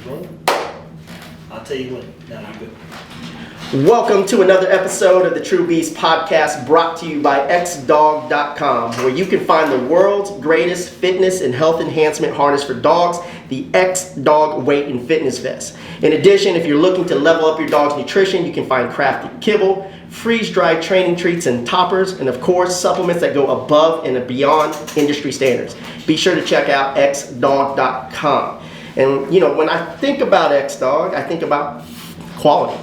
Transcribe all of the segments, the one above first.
bro. I'll tell you when. Now you go. Welcome to another episode of the True Beast Podcast, brought to you by xdog.com, where you can find the world's greatest fitness and health enhancement harness for dogs, the X-Dog Weight and Fitness Vest. In addition, if you're looking to level up your dog's nutrition, you can find crafted kibble, freeze-dried training treats and toppers, and of course, supplements that go above and beyond industry standards. Be sure to check out xdog.com. And you know, when I think about X-Dog, I think about quality.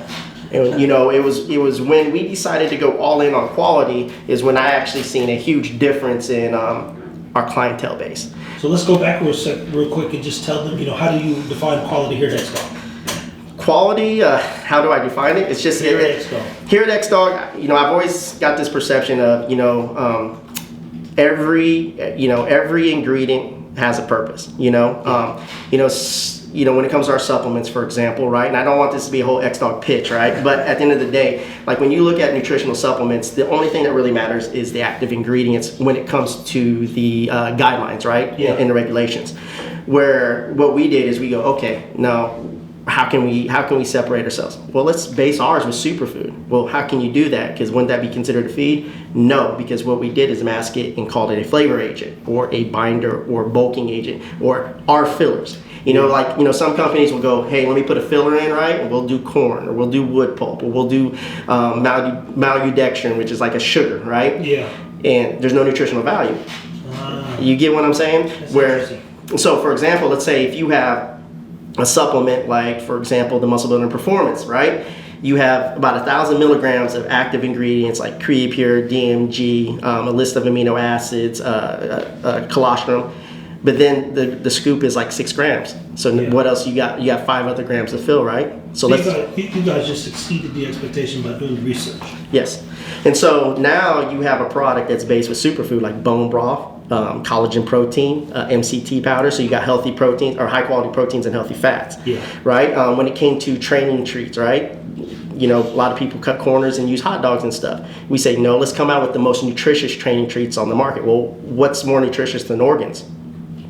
And you know, it was when we decided to go all in on quality is when I actually seen a huge difference in our clientele base. So let's go back real quick and just tell them, you know, how do you define quality here at X-Dog? Quality, how do I define it? It's just here at X-Dog, you know, I've always got this perception of, every ingredient has a purpose, when it comes to our supplements, for example, right? And I don't want this to be a whole X-Dog pitch, right? But at the end of the day, like when you look at nutritional supplements, the only thing that really matters is the active ingredients when it comes to the guidelines, right? Yeah. And the regulations. Where what we did is we go, okay, now how can we separate ourselves? Well, let's base ours with superfood. Well, how can you do that? Because wouldn't that be considered a feed? No, because what we did is mask it and called it a flavor agent or a binder or bulking agent or our fillers. Some companies will go, hey, let me put a filler in, right? And we'll do corn, or we'll do wood pulp, or we'll do maltodextrin, which is like a sugar, right? Yeah. And there's no nutritional value. You get what I'm saying? So, for example, let's say if you have a supplement like, for example, the Muscle Building Performance, right? You have about 1,000 milligrams of active ingredients like Creapure, DMG, a list of amino acids, colostrum. But then the scoop is like 6 grams. So What else you got? You got 5 other grams to fill, right? So you guys just exceeded the expectation by doing the research. Yes. And so now you have a product that's based with superfood like bone broth, collagen protein, MCT powder. So you got healthy proteins or high quality proteins and healthy fats. Yeah. Right? When it came to training treats, right? A lot of people cut corners and use hot dogs and stuff. We say, no, let's come out with the most nutritious training treats on the market. Well, what's more nutritious than organs?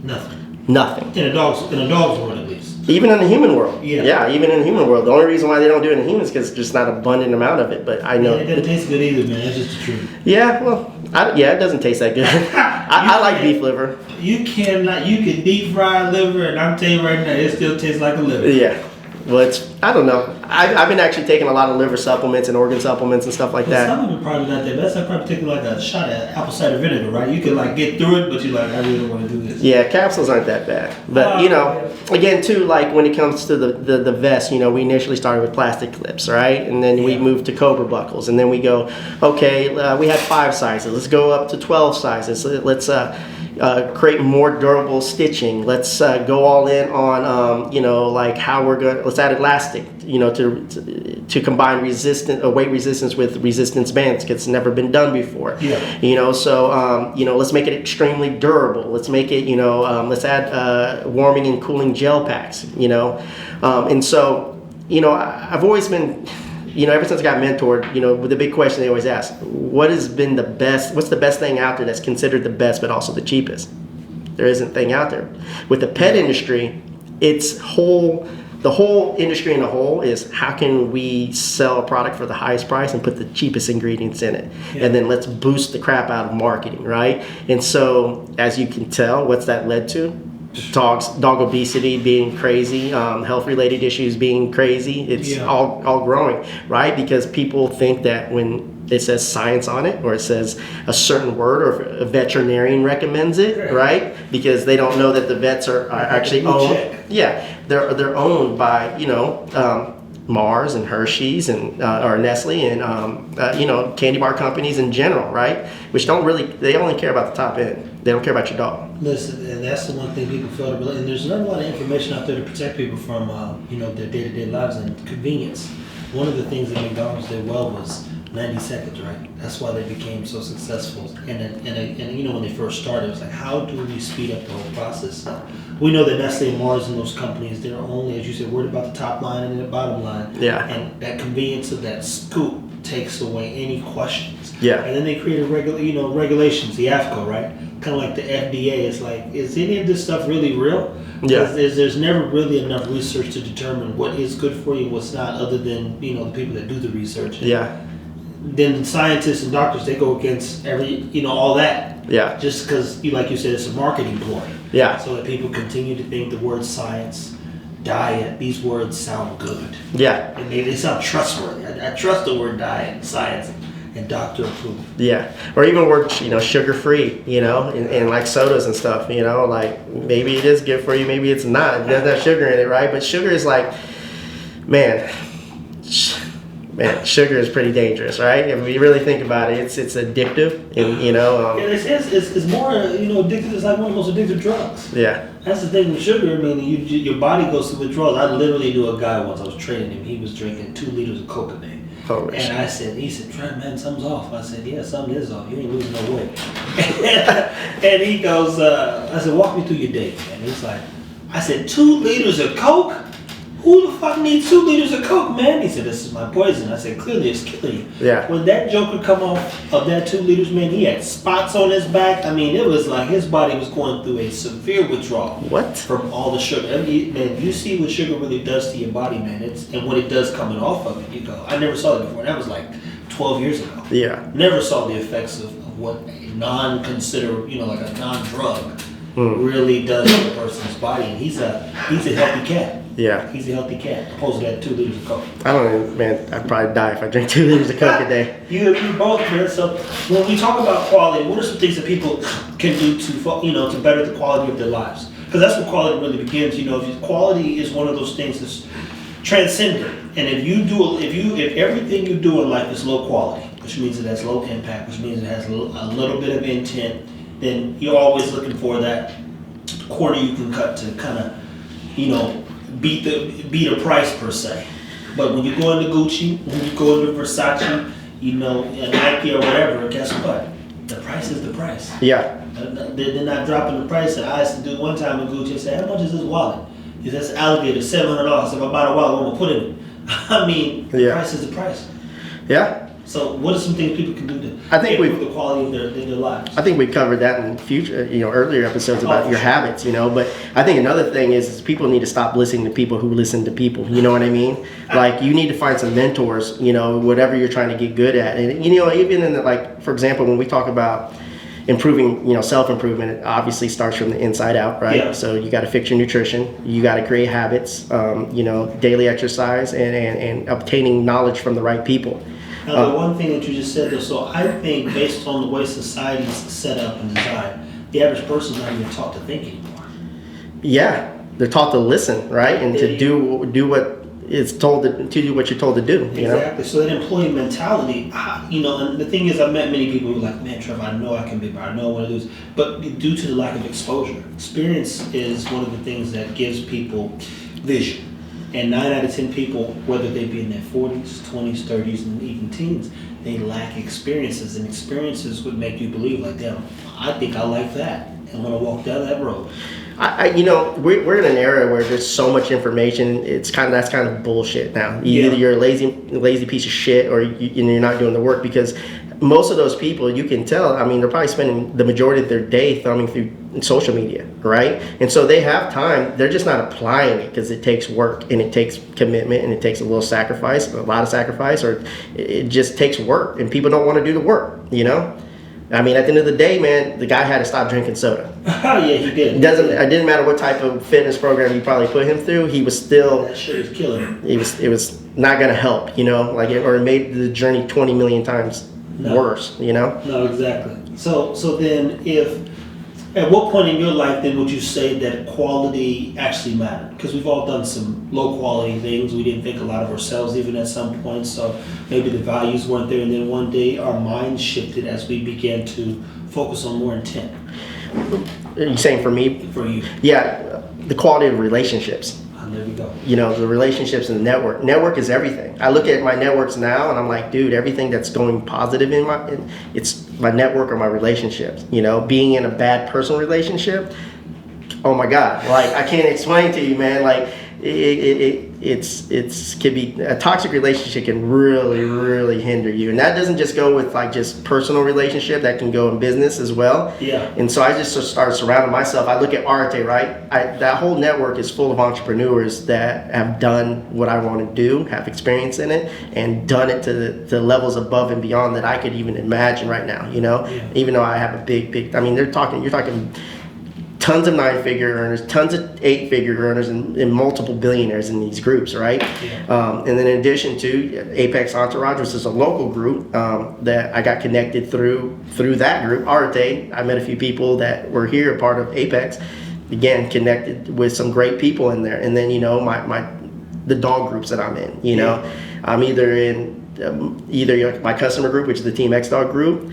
Nothing. In a dog's world, at least. Even in the human world. Yeah. Even in the human world. The only reason why they don't do it in humans is because there's just not an abundant amount of it. But I know. It doesn't taste good either, man. That's just the truth. Yeah, well, it doesn't taste that good. I like beef liver. You can deep fry liver, and I'm telling you right now, it still tastes like a liver. Yeah. Well, I don't know. I've been actually taking a lot of liver supplements and organ supplements and stuff like that. Some of them probably not that bad. That's probably taking like a shot at apple cider vinegar, right? You can like get through it, but you're like, I really don't want to do this. Yeah, capsules aren't that bad. But, again, too, like when it comes to the vest, we initially started with plastic clips, right? And then we moved to Cobra buckles. And then we go, okay, we had 5 sizes. Let's go up to 12 sizes. Let's create more durable stitching. Let's go all in on, how we're going to, let's add elastic, to combine weight resistance with resistance bands, because it's never been done before. Yeah. Let's make it extremely durable. Let's make it, let's add warming and cooling gel packs, and so, I've always been, ever since I got mentored, with the big question they always ask, what's the best thing out there that's considered the best but also the cheapest? There isn't a thing out there. With the pet industry, the whole industry in a whole is how can we sell a product for the highest price and put the cheapest ingredients in it? Yeah. And then let's boost the crap out of marketing, right? And so, as you can tell, what's that led to? Dog obesity being crazy, health-related issues being crazy. It's all growing, right? Because people think that when it says science on it, or it says a certain word, or if a veterinarian recommends it, right? Because they don't know that the vets are actually owned. Yeah, they're owned by Mars and Hershey's and or Nestle and candy bar companies in general, right? Which they only care about the top end. They don't care about your dog. Listen, and that's the one thing people fail to believe. And there's not a lot of information out there to protect people from their day-to-day lives and convenience. One of the things that McDonald's did well was 90 seconds, right? That's why they became so successful. And you know, when they first started, it was like, how do we speed up the whole process? We know that Nestle and Mars and those companies, they're only, as you said, worried about the top line and the bottom line. Yeah. And that convenience of that scoop takes away any questions. Yeah. And then they created regulations, the AFCO, right? Kind of like the FDA. It's like, is any of this stuff really real? Yeah. There's never really enough research to determine what is good for you and what's not, other than, you know, the people that do the research. Yeah. Then scientists and doctors, they go against all that. Yeah. Just because, like you said, it's a marketing ploy. Yeah. So that people continue to think the word science, diet, these words sound good. Yeah. And they sound trustworthy. I trust the word diet, science, and doctor approved. Yeah. Or even word, sugar free, and like sodas and stuff, like maybe it is good for you, maybe it's not. It doesn't have sugar in it, right? But sugar is like, man, sugar is pretty dangerous, right? If you really think about it, it's addictive, and it's more addictive. It's like one of the most addictive drugs. Yeah. That's the thing with sugar. I mean, your body goes through withdrawals. I literally knew a guy once. I was training him. He was drinking 2 liters of Coke a day. Oh, and he said, Trent, man, something's off. I said, yeah, something is off. You ain't losing no weight. And he goes, I said, walk me through your day, man. He's like, I said, 2 liters of Coke? Who the fuck needs 2 liters of Coke, man? He said, this is my poison. I said, clearly it's killing you. Yeah. When that joker come off of that 2 liters, man, he had spots on his back. I mean, it was like his body was going through a severe withdrawal. What? From all the sugar. Man, you see what sugar really does to your body, man. And what it does coming off of it. You go, I never saw that before. That was like 12 years ago. Yeah. Never saw the effects of what a like a non-drug really does to a person's body. And he's a healthy cat. Yeah. He's a healthy cat, opposed to that 2 liters of Coke. I don't know, man. I'd probably die if I drank 2 liters of Coke a day. You both, man. So when we talk about quality, what are some things that people can do to better the quality of their lives? Because that's where quality really begins. Quality is one of those things that's transcendent. And if everything you do in life is low quality, which means it has low impact, which means it has a little bit of intent, then you're always looking for that corner you can cut to kind of, beat a price per se. But when you go into Gucci, when you go into Versace, Nike or whatever, guess what? The price is the price. Yeah. They're not dropping the price. And I used to do one time in Gucci and say, how much is this wallet? He says, alligator, $700. If I buy the wallet, what am I put in it? I mean, the price is the price. Yeah. So what are some things people can do to improve the quality of their lives? I think we covered that in future, earlier episodes about your habits, but I think another thing is people need to stop listening to people who listen to people, you know what I mean? Like, you need to find some mentors, whatever you're trying to get good at. And, even in for example, when we talk about improving, self-improvement, it obviously starts from the inside out, right? Yeah. So you got to fix your nutrition, you got to create habits, daily exercise, and obtaining knowledge from the right people. Now, the one thing that you just said there, so I think based on the way society's set up and designed, the average person's not even taught to think anymore. Yeah, they're taught to listen, right, and to do what is told to do what you're told to do. Exactly. So that employee mentality, and the thing is, I've met many people who are like, man, Trevor, I know I can be better, I know what to do, but due to the lack of exposure, experience is one of the things that gives people vision. And 9 out of 10 people, whether they be in their 40s, 20s, 30s, and even teens, they lack experiences. And experiences would make you believe, like, damn, I think I like that. And when I walk down that road. We're in an era where there's so much information. That's kind of bullshit now. Either you're a lazy piece of shit, or you're not doing the work, because most of those people, you can tell, they're probably spending the majority of their day thumbing through social media, right? And so they have time, they're just not applying it because it takes work and it takes commitment and it takes a lot of sacrifice, or it just takes work, and people don't want to do the work, at the end of the day, man, the guy had to stop drinking soda. Yeah, he did. It didn't matter what type of fitness program you probably put him through, he was still... That shit is killing him. It was not going to help, or it made the journey 20 million times worse, No, exactly. So then at what point in your life then would you say that quality actually mattered? Because we've all done some low quality things. We didn't think a lot of ourselves even at some point. So maybe the values weren't there. And then one day our minds shifted as we began to focus on more intent. Are you saying for me? For you. Yeah, the quality of relationships. There we go. You know, the relationships and the network. Network is everything. I look at my networks now and I'm like, dude, everything that's going positive it's my network or my relationships. You know, being in a bad personal relationship, oh my God, like I can't explain to you, man. Like it's could be a toxic relationship can really hinder you, and that doesn't just go with like just personal relationship. That can go in business as well. Yeah. And so I just started surrounding myself. I look at Arte, right? That whole network is full of entrepreneurs that have done what I want to do, have experience in it, and done it to the levels above and beyond that I could even imagine right now. You know, even though I have a big. I mean, you're talking tons of 9-figure earners, tons of 8-figure earners, and multiple billionaires in these groups, right? Yeah. And then in addition to Apex Entourage, which is a local group that I got connected through that group, Arte. I met a few people that were here, a part of Apex. Again, connected with some great people in there. And then, you know, the dog groups that I'm in, you know. I'm either in my customer group, which is the Team X Dog group,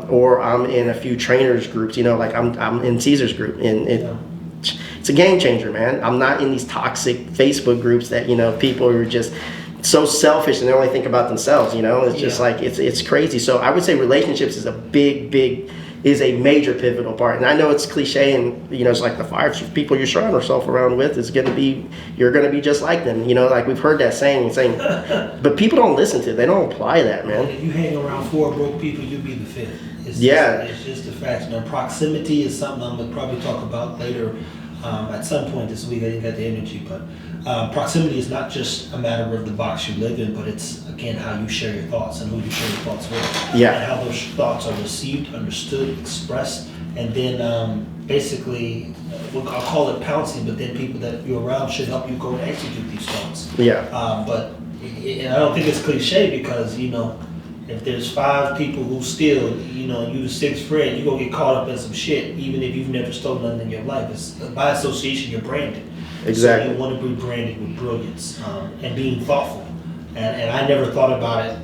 or I'm in a few trainers groups. You know, like I'm in Caesar's group, and it's a game changer, man. I'm not in these toxic Facebook groups that, you know, people are just so selfish and they only think about themselves. You know, it's just like it's crazy. So I would say relationships is a major pivotal part. And I know it's cliche, and you know, it's like the 5 people you surround yourself around with you're gonna be just like them. You know, like we've heard that saying, but people don't listen to it. They don't apply that, man. If you hang around 4 broke people, you'll be the 5th. It's just a fact. You know, proximity is something I'm gonna probably talk about later at some point this week. I didn't get the energy, but proximity is not just a matter of the box you live in, but it's again how you share your thoughts and who you share your thoughts with, and how those thoughts are received, understood, expressed, and then basically, I'll call it pouncing, but then people that you're around should help you go and execute these thoughts. But I don't think it's cliche, because, you know, if there's 5 people who steal, you know, you the 6th friend, you're gonna get caught up in some shit, even if you've never stolen nothing in your life. It's by association, you're branded. Exactly. So you want to be branded with brilliance and being thoughtful. And I never thought about it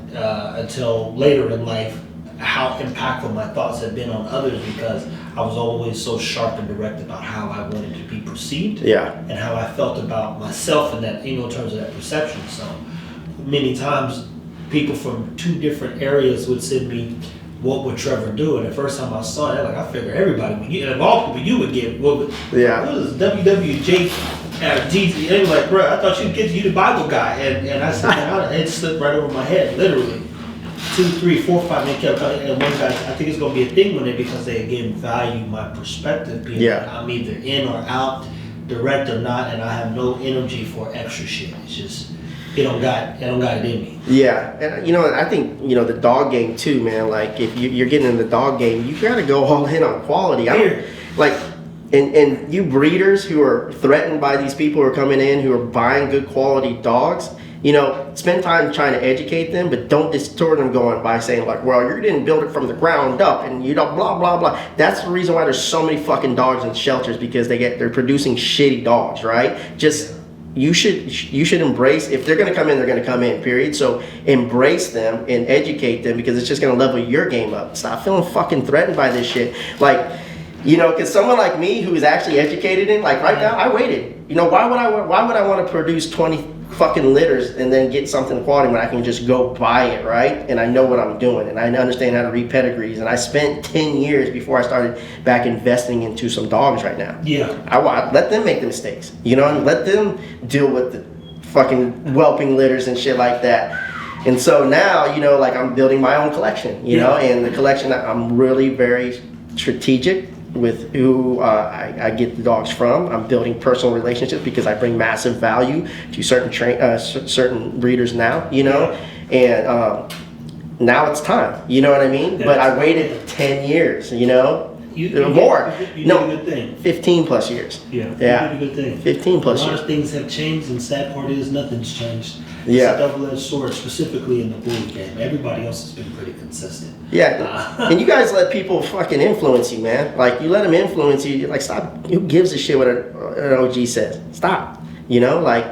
until later in life, how impactful my thoughts have been on others, because I was always so sharp and direct about how I wanted to be perceived, and how I felt about myself in that, you know, in terms of that perception. So many times people from 2 different areas would send me, what would Trevor do? And the first time I saw it, like, I figured everybody would get, and of all people you would get, what is WWJ? They were like, bro, I thought you'd get you the Bible guy, and I said, it slipped right over my head, literally. 2, 3, 4, 5 men kept coming, and one guy, I think it's gonna be a thing with it, because they again value my perspective, being that I'm either in or out, direct or not, and I have no energy for extra shit. It's just it don't got it in me. Yeah, and you know, I think, you know, the dog game too, man. Like if you're getting in the dog game, you gotta go all in on quality. And you breeders who are threatened by these people who are coming in, who are buying good quality dogs, you know, spend time trying to educate them, but don't distort them going by saying like, well, you didn't build it from the ground up, and you don't blah blah blah. That's the reason why there's so many fucking dogs in shelters, because they're producing shitty dogs, right? Just you should embrace, if they're gonna come in, they're gonna come in, period. So embrace them and educate them, because it's just gonna level your game up. Stop feeling fucking threatened by this shit. Like, you know, because someone like me who is actually educated in, like right now, I waited. You know, why would I want to produce 20 fucking litters and then get something quality when I can just go buy it, right? And I know what I'm doing, and I understand how to read pedigrees, and I spent 10 years before I started back investing into some dogs right now. I let them make the mistakes, you know, and let them deal with the fucking whelping litters and shit like that. And so now, you know, like I'm building my own collection, you know, and the collection, I'm really very strategic with who I get the dogs from. I'm building personal relationships because I bring massive value to certain breeders now, you know, and now it's time, you know what I mean? But I waited 10 years, you know. You did a good thing. 15 plus years. You did a good thing. 15 plus years. A lot of things have changed, and sad part is nothing's changed. It's a double-edged sword, specifically in the bully game. Everybody else has been pretty consistent. And you guys let people fucking influence you, man. Like, you let them influence you. Like, stop. Who gives a shit what an OG says? Stop. You know, like,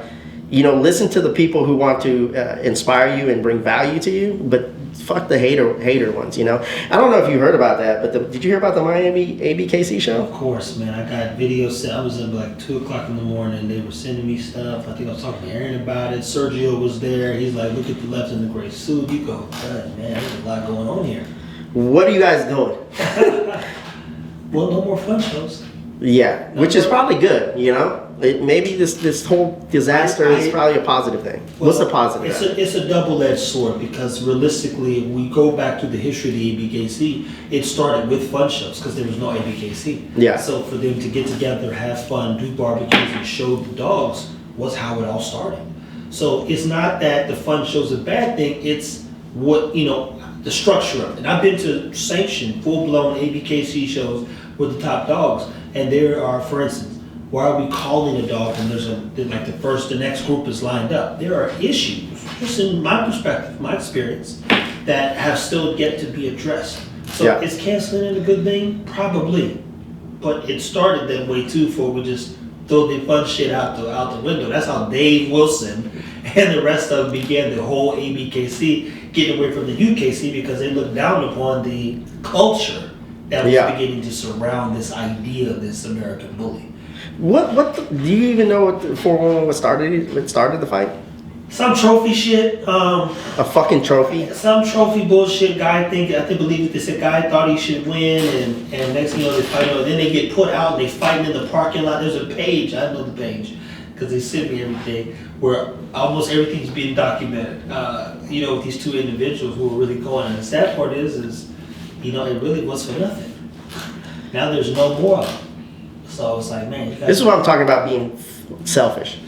listen to the people who want to inspire you and bring value to you, but fuck the hater ones. I don't know if you heard about that, but did you hear about the Miami ABKC show? Of course, man. I got videos sent. I was up like 2 o'clock in the morning. They were sending me stuff. I think I was talking to Aaron about it. Sergio was there. He's like, look at the left in the gray suit. You go, God, man, there's a lot going on here. What are you guys doing? Well, no more fun shows. Yeah, which is probably good. Maybe this whole disaster is probably a positive thing. What's the positive? It's a double-edged sword, because realistically, if we go back to the history of the ABKC, it started with fun shows because there was no ABKC. Yeah. So for them to get together, have fun, do barbecues, and show the dogs was how it all started. So it's not that the fun show's a bad thing. It's what the structure of it. And I've been to sanctioned, full-blown ABKC shows with the top dogs, and there are, for instance, why are we calling a dog when the next group is lined up? There are issues, just in my perspective, my experience, that have still yet to be addressed. So is canceling a good thing? Probably. But it started that way too, before we just throw the fun shit out the window. That's how Dave Wilson and the rest of them began the whole ABKC, getting away from the UKC, because they looked down upon the culture that was beginning to surround this idea of this American bully. Do you even know what the 411 started the fight? Some trophy shit. A fucking trophy? Some trophy bullshit. Guy believe this guy thought he should win, and next thing you know, they fight. Then they get put out and they fighting in the parking lot. There's a page. I know the page because they sent me everything where almost everything's being documented. With these two individuals who were really going. And the sad part is it really was for nothing. Now there's no more of them. So it's like, man, this is what I'm talking about, being selfish.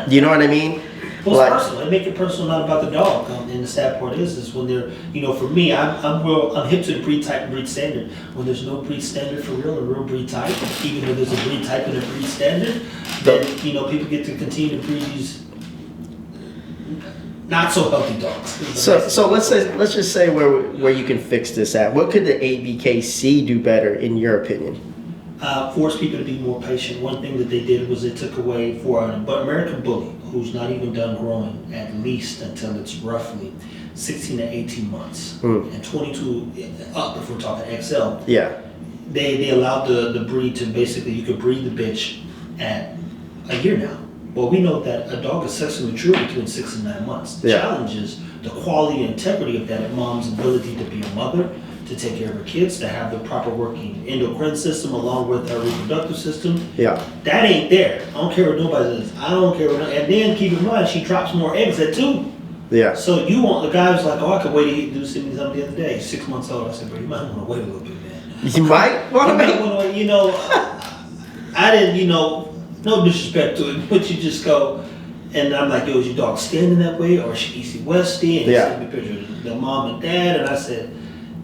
You know what I mean? Well, it's personal. They make it personal, not about the dog. And the sad part is when they're, for me, I'm hip to the breed type and breed standard. When there's no breed standard for real, a real breed type, even though there's a breed type and a breed standard, then people get to continue to breed these not so healthy dogs. So let's just say where you can fix this at. What could the ABKC do better, in your opinion? Force people to be more patient. One thing that they did was they took away for an American bully who's not even done growing, at least until it's roughly 16 to 18 months, and 22 up if we're talking XL. Yeah. They allowed the breed to basically, you could breed the bitch at a year now. Well, we know that a dog is sexually mature between 6 and 9 months. The challenge is the quality and integrity of that mom's ability to be a mother, to take care of her kids, to have the proper working endocrine system along with her reproductive system. Yeah. That ain't there. I don't care what nobody says. I don't care what. And then keep in mind, she drops more eggs at 2. Yeah. So you want, the guy was like, I could wait to do something the other day. 6 months old. I said, bro, you might want to wait a little bit, man. You might want to wait. I didn't, no disrespect to it, but you just go, and I'm like, yo, is your dog standing that way, or is she easy westy? And he sent me a picture of the mom and dad, and I said,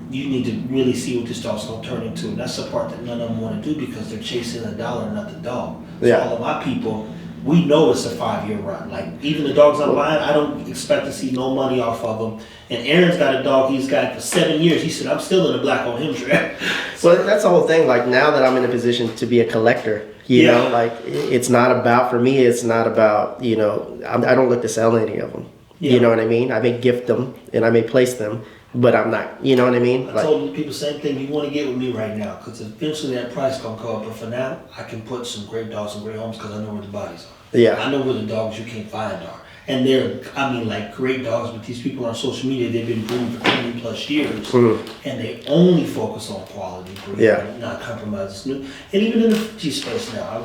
you need to really see what this dog's gonna turn into. And that's the part that none of them want to do, because they're chasing the dollar, not the dog. So all of my people, we know it's a 5-year run. Like, even the dogs I'm buying, I don't expect to see no money off of them. And Aaron's got a dog he's got for 7 years. He said, I'm still in the black on him trap. Well, that's the whole thing. Like, now that I'm in a position to be a collector, you know, like, it's not about, for me, it's not about, I don't look to sell any of them. You know what I mean? I may gift them and I may place them, but I'm not, you know what I mean? I told people the same thing. You want to get with me right now, because eventually that price going to go up. But for now, I can put some great dogs in great homes because I know where the bodies are. Yeah. I know where the dogs you can't find are. And they're, like great dogs, but these people on social media, they've been breeding for 20 plus years, and they only focus on quality breeding, not compromises. And even in the G space now,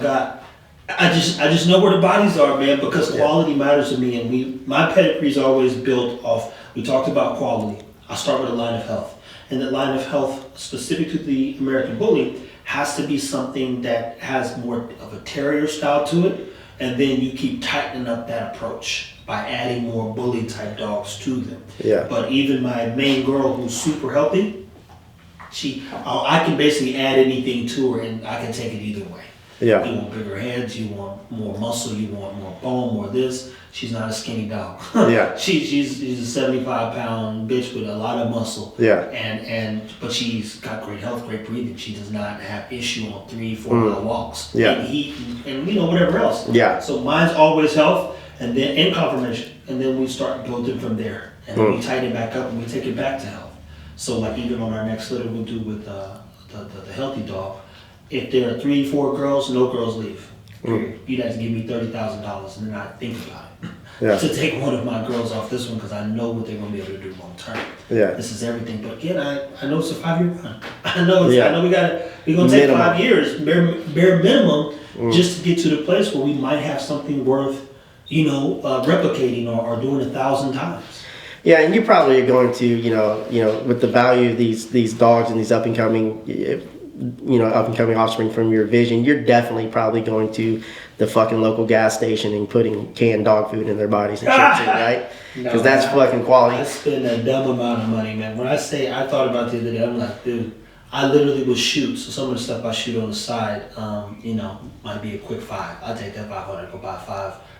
I just know where the bodies are, man, because quality matters to me. And my pedigree is always built off, we talked about quality. I start with a line of health. And that line of health, specific to the American Bully, has to be something that has more of a terrier style to it. And then you keep tightening up that approach by adding more bully type dogs to them. Yeah. But even my main girl, who's super healthy, I can basically add anything to her and I can take it either way. Yeah. You want bigger heads, you want more muscle, you want more bone, more this. She's not a skinny dog. Yeah. She's a 75-pound bitch with a lot of muscle. Yeah. But she's got great health, great breathing. She does not have issue on 3-4 mile walks. Yeah. And heat and whatever else. Yeah. So mine's always health. and then in confirmation, and then we start building from there, and then we tighten it back up and we take it back to health. So like even on our next litter we'll do with the healthy dog, if there are 3-4 girls, no girls leave. You'd have to give me $30,000 and then I think about it. To take one of my girls off this one because I know what they're gonna be able to do long term. This is everything. But again, I know it's a 5-year run. I know we're gonna take 5 years, bare minimum, just to get to the place where we might have something worth, replicating or doing 1,000 times. Yeah, and you probably are going to, with the value of these dogs and these up and coming offspring from your vision, you're definitely probably going to the fucking local gas station and putting canned dog food in their bodies and shit too, right? Because that's fucking quality. I spend a dumb amount of money, man. When I say, I thought about the other day, I'm like, dude, I literally would shoot. So some of the stuff I shoot on the side, might be a quick $5. I'll take that $500, go buy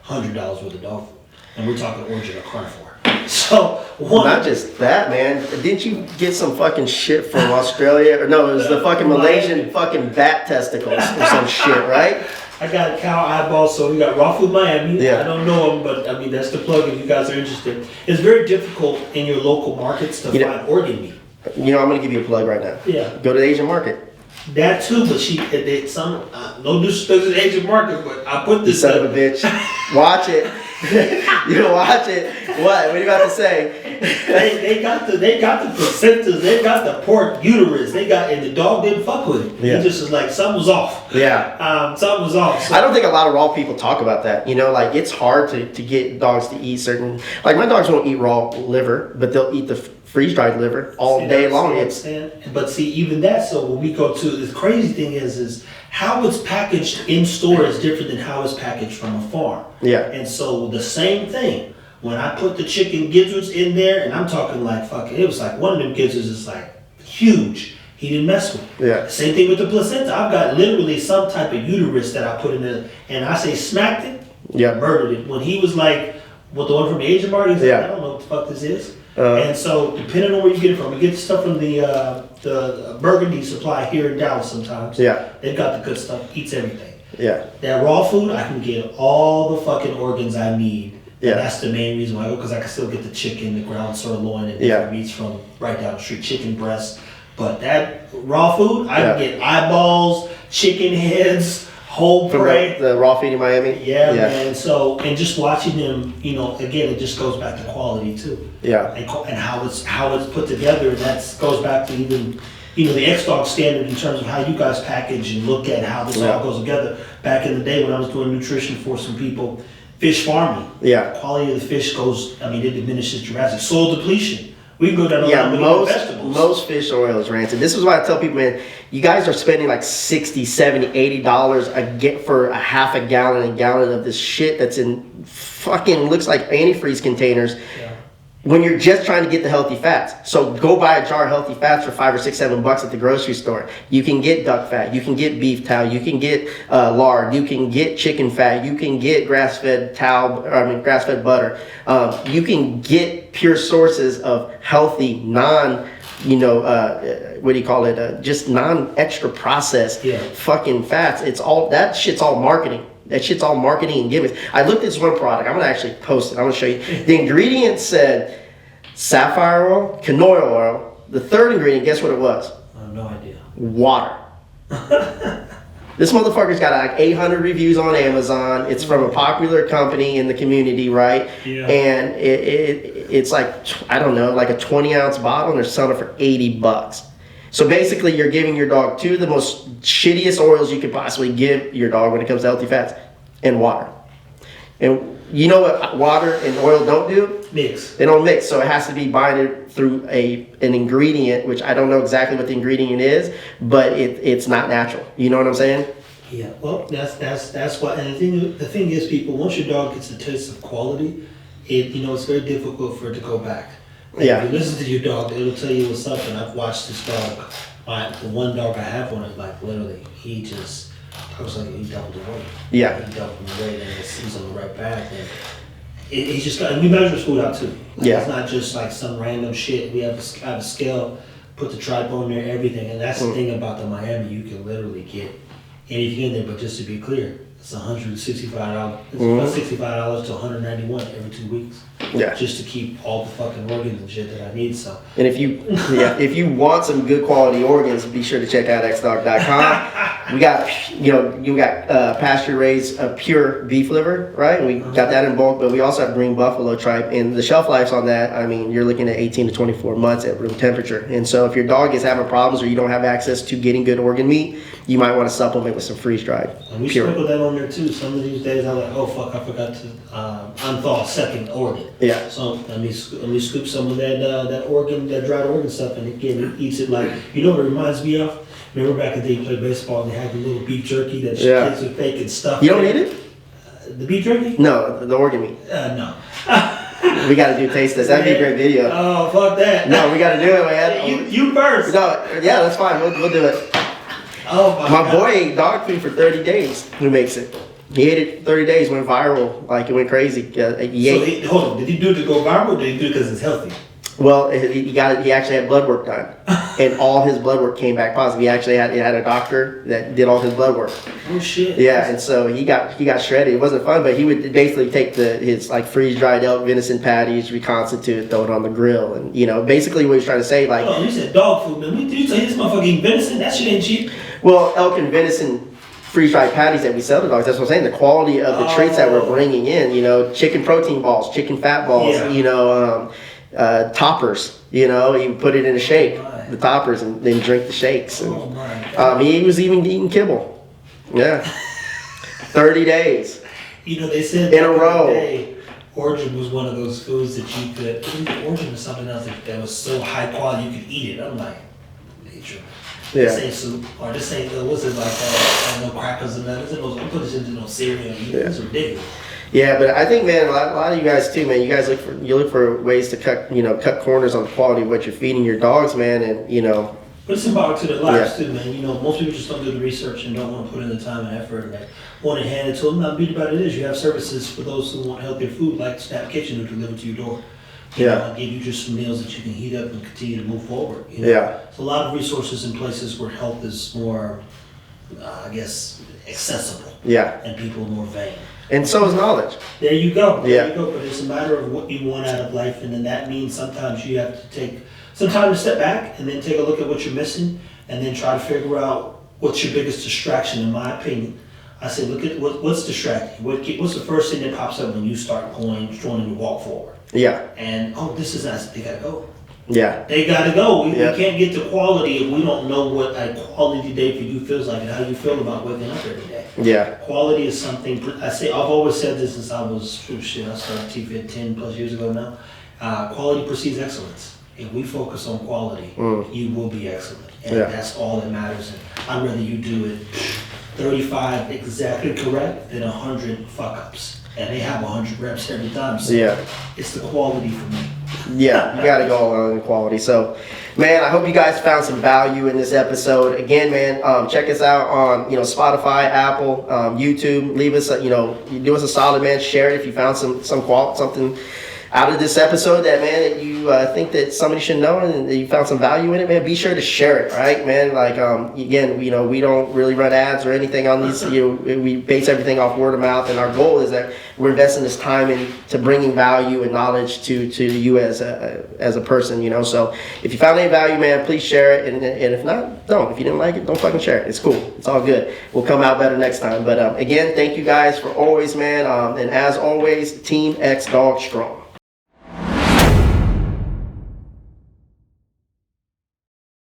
$500 worth of dog food. And we're talking origin or carnivore. So not just that, man. Didn't you get some fucking shit from Australia? Or no, it was the fucking Malaysian fucking bat testicles or some shit, right? I got cow eyeballs, so we got Raw Food Miami. Yeah. I don't know them, but I mean that's the plug if you guys are interested. It's very difficult in your local markets to find organ meat. I'm gonna give you a plug right now. Yeah. Go to the Asian market. That too, but no disrespect to the Asian market, but I put this. You son of a bitch. Watch it. You watch it. What? What are you about to say? They got the placentas. They got the pork uterus. And the dog didn't fuck with it. Yeah. He just was like something was off. Yeah. Something was off. So. I don't think a lot of raw people talk about that. It's hard to get dogs to eat certain. Like my dogs won't eat raw liver, but they'll eat the freeze dried liver all day long. But see, even that. So when we go to the crazy thing is how it's packaged in store is different than how it's packaged from a farm. Yeah. And so the same thing. When I put the chicken gizzards in there, and I'm talking like fucking, it was like one of them gizzards is like huge. He didn't mess with it. Yeah. Same thing with the placenta. I've got literally some type of uterus that I put in there, and I say smacked it, murdered it. When he was like, with the one from the Asian market, he's like, I don't know what the fuck this is. And so depending on where you get it from, we get stuff from the Burgundy supply here in Dallas sometimes. Yeah. They've got the good stuff, eats everything. Yeah. That raw food, I can get all the fucking organs I need. Yeah. And that's the main reason why I go, because I can still get the chicken, the ground sirloin, and different meats from right down the street, chicken breasts. But that raw food, I can get eyeballs, chicken heads, whole prey. The raw feed in Miami? Yeah, man. So, and just watching them, again, it just goes back to quality too. Yeah. And how it's put together, and that goes back to even, the X-Dog standard in terms of how you guys package and look at how this all goes together. Back in the day when I was doing nutrition for some people, fish farming. Yeah. Quality of the fish it diminishes drastically. Soil depletion. We can go down vegetables. Most fish oil is rancid. This is why I tell people, man, you guys are spending like $60, $70, $80 for a half a gallon of this shit that's in fucking looks like antifreeze containers. Yeah. When you're just trying to get the healthy fats. So go buy a jar of healthy fats for $5 or $6, $7 at the grocery store. You can get duck fat, you can get beef tallow, you can get lard, you can get chicken fat, you can get grass-fed grass-fed butter. You can get pure sources of healthy, just non-extra processed fucking fats. That shit's all marketing. That shit's all marketing and gimmicks. I looked at this one product. I'm going to actually post it. I'm going to show you. The ingredients said sapphire oil, canola oil. The third ingredient, guess what it was? I have no idea. Water. This motherfucker's got like 800 reviews on Amazon. It's from a popular company in the community, right? Yeah. And it's like, I don't know, like a 20-ounce bottle, and they're selling it for $80. So basically, you're giving your dog two of the most shittiest oils you could possibly give your dog when it comes to healthy fats, and water. And you know what water and oil don't do? Mix. They don't mix, so it has to be binded through an ingredient, which I don't know exactly what the ingredient is, but it's not natural. You know what I'm saying? Yeah. Well, that's why. And the thing is, people, once your dog gets a taste of quality, it's very difficult for it to go back. Yeah. If you listen to your dog, it'll tell you what's up. And I've watched this dog. The one dog I have on it, like literally, he doubled the weight. Yeah. He doubled the weight, and he's on the right path. And he's just got. And we measure his food out too. It's not just like some random shit. We have a scale, put the tripod there, everything. And that's the thing about the Miami. You can literally get anything in there. But just to be clear, It's $165. It's about $65 to $191 every 2 weeks. Yeah. Just to keep all the fucking organs and shit that I need. So. And if you want some good quality organs, be sure to check out xdog.com. We got, you got pasture raised pure beef liver, right? We got that in bulk, but we also have green buffalo tripe, and the shelf lives on that, I mean, you're looking at 18 to 24 months at room temperature. And so if your dog is having problems or you don't have access to getting good organ meat, you might want to supplement with some freeze dried. And we pure. sprinkle that on there too. Some of these days I'm like, oh fuck, I forgot to unthaw a second organ. Yeah. So let me scoop some of that organ, that dried organ stuff, and again, it eats it like, you know what it reminds me of? Remember back in the day you played baseball and they had the little beef jerky that kids would fake and stuff. You don't eat it? The beef jerky? No, the organ meat. No. We got to do taste test. That'd be a great video. Oh, fuck that. No, we got to do it, man. You first. No, yeah, that's fine. We'll do it. Oh my boy ate dog food for 30 days. Who makes it? He ate it 30 days, went viral, like it went crazy. Hold on, did he do it to go viral or did he do it because it's healthy? Well, he actually had blood work done, and all his blood work came back positive. He actually had a doctor that did all his blood work. Oh shit! Yeah, and so he got shredded. It wasn't fun, but he would basically take his like freeze dried elk venison patties, reconstitute, throw it on the grill, and basically what he was trying to say, like. Oh, you said dog food, man. Did you say this motherfucker eating venison? That shit ain't cheap. Well, elk and venison freeze dried patties that we sell to dogs. That's what I'm saying. The quality of the treats that we're bringing in. Chicken protein balls, chicken fat balls. Yeah. Toppers, you put it in a shake, the toppers, and then drink the shakes. And, oh my God. He was even eating kibble. Yeah. 30 days. They said in a row. Origin was one of those foods that you could, Origin was something else that was so high quality you could eat it. I'm like, nature. Yeah. This ain't soup, or this ain't, what's it like, I don't know, crackers and that. Don't put this into no cereal. It's ridiculous. Yeah, but I think, man, a lot of you guys too, man. You guys look for ways to cut corners on the quality of what you're feeding your dogs, man, and But it's symbolic to their lives too, man. Most people just don't do the research and don't want to put in the time and effort and want to hand it to them. Not beat about it is you have services for those who want healthier food, like Snap Kitchen, who deliver to your door. Give you just some meals that you can heat up and continue to move forward. Yeah. So a lot of resources in places where health is more, accessible. Yeah. And people are more vain. And so is knowledge. There you go. There you go. But it's a matter of what you want out of life, and then that means sometimes you have to take some time to step back and then take a look at what you're missing, and then try to figure out what's your biggest distraction. In my opinion, I say look at what's distracting. What's the first thing that pops up when you start trying to walk forward? Yeah. And this is nice. They gotta go. Yeah. They gotta go. We can't get to quality if we don't know what a quality day for you feels like and how you feel about waking up every day. Yeah. Quality is something, I've always said this since I was, I started TV at 10 plus years ago now. Quality precedes excellence. If we focus on quality, you will be excellent. And that's all that matters. And I'd rather you do it 35 exactly correct than 100 fuck-ups. And they have 100 reps every time. So it's the quality for me. Yeah, you got to go on quality. So, man, I hope you guys found some value in this episode. Again, man, check us out on Spotify, Apple, YouTube. Leave us, do us a solid, man. Share it if you found something out of this episode that, man, that you think that somebody should know and that you found some value in it, man. Be sure to share it, right, man? Like, again, we don't really run ads or anything on these. We base everything off word of mouth, and our goal is that we're investing this time into bringing value and knowledge to you as a person, So if you found any value, man, please share it, and if not, don't. If you didn't like it, don't fucking share it. It's cool. It's all good. We'll come out better next time. But again, thank you guys for always, man. And as always, Team X Dog Strong.